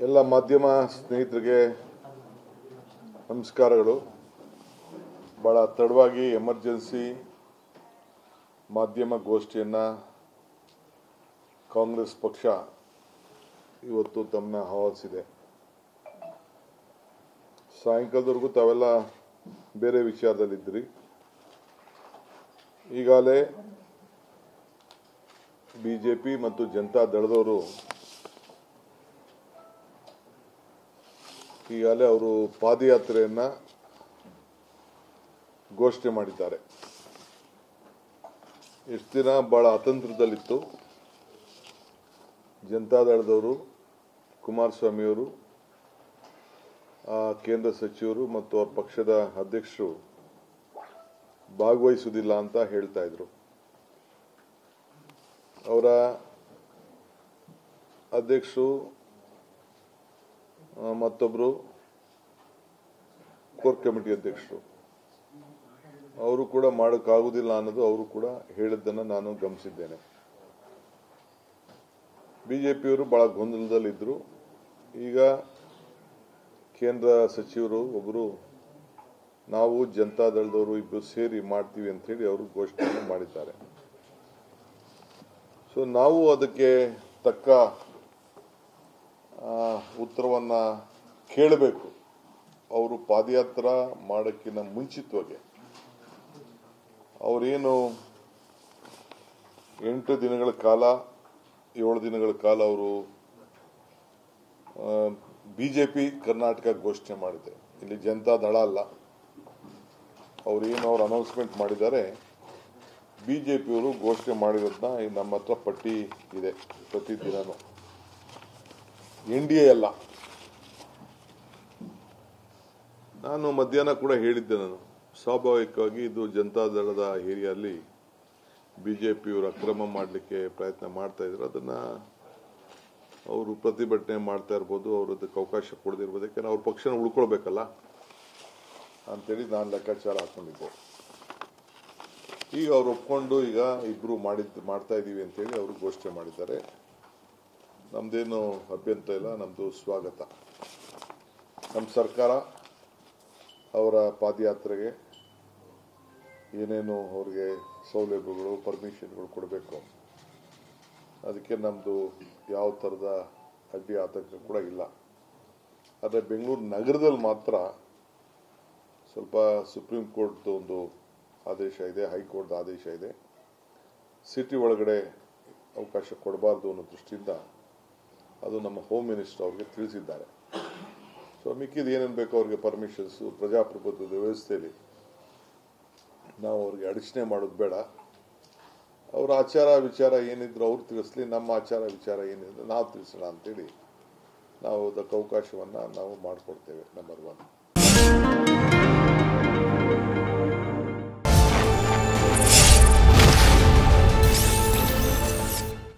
ಎಲ್ಲ ಮಾಧ್ಯಮ ಸ್ನೇಹಿತರಿಗೆ ನಮಸ್ಕಾರಗಳು. ಬಹಳ ತಡವಾಗಿ ಎಮರ್ಜೆನ್ಸಿ ಮಾಧ್ಯಮ ಗೋಷ್ಠಿಯನ್ನು ಕಾಂಗ್ರೆಸ್ ಪಕ್ಷ ಇವತ್ತು ತಮ್ಮನ್ನ ಆಹ್ವಾನಿಸಿದೆ. ಸಾಯಂಕಾಲದವರೆಗೂ ತಾವೆಲ್ಲ ಬೇರೆ ವಿಚಾರದಲ್ಲಿದ್ದಿರಿ. ಈಗಾಗಲೇ ಬಿಜೆಪಿ ಮತ್ತು ಜನತಾ ದಳದವರು ಈಗಾಗಲೇ ಅವರು ಪಾದಯಾತ್ರೆಯನ್ನ ಘೋಷಣೆ ಮಾಡಿದ್ದಾರೆ. ಎಷ್ಟು ದಿನ ಬಹಳ ಅತಂತ್ರದಲ್ಲಿತ್ತು. ಜನತಾದಳದವರು, ಕುಮಾರಸ್ವಾಮಿಯವರು, ಕೇಂದ್ರ ಸಚಿವರು ಮತ್ತು ಅವರ ಪಕ್ಷದ ಅಧ್ಯಕ್ಷರು ಭಾಗವಹಿಸುವುದಿಲ್ಲ ಅಂತ ಹೇಳ್ತಾ ಇದ್ರು. ಅವರ ಅಧ್ಯಕ್ಷರು ಮತ್ತೊಬ್ಬರು ಕೋರ್ ಕಮಿಟಿ ಅಧ್ಯಕ್ಷರು ಅವರು ಕೂಡ ಮಾಡೋಕ್ಕಾಗುವುದಿಲ್ಲ ಅನ್ನೋದು ಅವರು ಕೂಡ ಹೇಳಿದ್ದನ್ನು ನಾನು ಗಮನಿಸಿದ್ದೇನೆ. ಬಿಜೆಪಿಯವರು ಬಹಳ ಗೊಂದಲದಲ್ಲಿದ್ದರು. ಈಗ ಕೇಂದ್ರ ಸಚಿವರು ಒಬ್ಬರು ನಾವು ಜನತಾದಳದವರು ಇಬ್ಬರು ಸೇರಿ ಮಾಡ್ತೀವಿ ಅಂತ ಹೇಳಿ ಅವರು ಘೋಷಣೆ ಮಾಡಿದ್ದಾರೆ. ಸೊ ನಾವು ಅದಕ್ಕೆ ತಕ್ಕ ಉತ್ತರವನ್ನ ಕೇಳಬೇಕು. ಅವರು ಪಾದಯಾತ್ರಾ ಮಾಡೋಕ್ಕಿಂತ ಮುಂಚಿತವಾಗಿ ಅವರೇನು 8 ದಿನಗಳ ಕಾಲ 7 ದಿನಗಳ ಕಾಲ ಅವರು ಬಿಜೆಪಿ ಕರ್ನಾಟಕ ಘೋಷಣೆ ಮಾಡಿದೆ. ಇಲ್ಲಿ ಜನತಾ ದಳ ಅಲ್ಲ. ಅವ್ರು ಅನೌನ್ಸ್ಮೆಂಟ್ ಮಾಡಿದ್ದಾರೆ. ಬಿಜೆಪಿಯವರು ಘೋಷಣೆ ಮಾಡಿರೋದನ್ನ ನಮ್ಮ ಹತ್ರ ಪಟ್ಟಿ ಇದೆ. ಪ್ರತಿದಿನನೂ NDA ಅಲ್ಲ. ನಾನು ಮಧ್ಯಾಹ್ನ ಕೂಡ ಹೇಳಿದ್ದೆ. ನಾನು ಸ್ವಾಭಾವಿಕವಾಗಿ ಇದು ಜನತಾದಳದ ಏರಿಯಲ್ಲಿ ಬಿಜೆಪಿಯವರು ಅಕ್ರಮ ಮಾಡಲಿಕ್ಕೆ ಪ್ರಯತ್ನ ಮಾಡ್ತಾ ಇದ್ರು. ಅದನ್ನ ಅವರು ಪ್ರತಿಭಟನೆ ಮಾಡ್ತಾ ಇರ್ಬೋದು, ಅವರು ಅದಕ್ಕೆ ಅವಕಾಶ ಕೊಡದಿರ್ಬೋದು. ಯಾಕಂದ್ರೆ ಅವ್ರ ಪಕ್ಷನ ಉಳ್ಕೊಳ್ಬೇಕಲ್ಲ ಅಂತೇಳಿ ನಾನು ಲೆಕ್ಕಾಚಾರ ಹಾಕೊಂಡಿದ್ದೆ. ಈಗ ಅವ್ರು ಒಪ್ಕೊಂಡು ಈಗ ಇಬ್ರು ಮಾಡ್ತಾ ಇದೀವಿ ಅಂತೇಳಿ ಅವರು ಘೋಷಣೆ ಮಾಡಿದ್ದಾರೆ. ನಮ್ದೇನು ಅಭ್ಯಂತರ ಇಲ್ಲ, ನಮ್ದು ಸ್ವಾಗತ. ನಮ್ಮ ಸರ್ಕಾರ ಅವರ ಪಾದಯಾತ್ರೆಗೆ ಏನೇನು ಅವ್ರಿಗೆ ಸೌಲಭ್ಯಗಳು ಪರ್ಮಿಷನ್ಗಳು ಕೊಡಬೇಕು, ಅದಕ್ಕೆ ನಮ್ದು ಯಾವ ಥರದ ಅಡ್ಡಿ ಆತಂಕ ಕೂಡ ಇಲ್ಲ. ಆದರೆ ಬೆಂಗಳೂರು ನಗರದಲ್ಲಿ ಮಾತ್ರ ಸ್ವಲ್ಪ ಸುಪ್ರೀಂ ಕೋರ್ಟ್ ಒಂದು ಆದೇಶ ಇದೆ, ಹೈಕೋರ್ಟ್ ಆದೇಶ ಇದೆ. ಸಿಟಿ ಒಳಗಡೆ ಅವಕಾಶ ಕೊಡಬಾರ್ದು ಅನ್ನೋ ದೃಷ್ಟಿಯಿಂದ ಅದು ನಮ್ಮ ಹೋಮ್ ಮಿನಿಸ್ಟರ್ ಅವ್ರಿಗೆ ತಿಳಿಸಿದ್ದಾರೆ. ಸೊ ಮಿಕ್ಕಿದ ಏನೇನು ಬೇಕೋ ಅವ್ರಿಗೆ ಪರ್ಮಿಷನ್ಸ್ ಪ್ರಜಾಪ್ರಭುತ್ವದ ವ್ಯವಸ್ಥೆಯಲ್ಲಿ ನಾವು ಅವ್ರಿಗೆ ಅಡಚಣೆ ಮಾಡೋದು ಬೇಡ. ಅವರ ಆಚಾರ ವಿಚಾರ ಏನಿದ್ರು ಅವ್ರು ತಿಳಿಸ್ಲಿ, ನಮ್ಮ ಆಚಾರ ವಿಚಾರ ಏನಿದ್ರು ನಾವು ತಿಳಿಸೋಣ ಅಂತೇಳಿ ನಾವು ಅದಕ್ಕೆ ಅವಕಾಶವನ್ನು ನಾವು ಮಾಡಿಕೊಡ್ತೇವೆ. ನಂಬರ್ 1.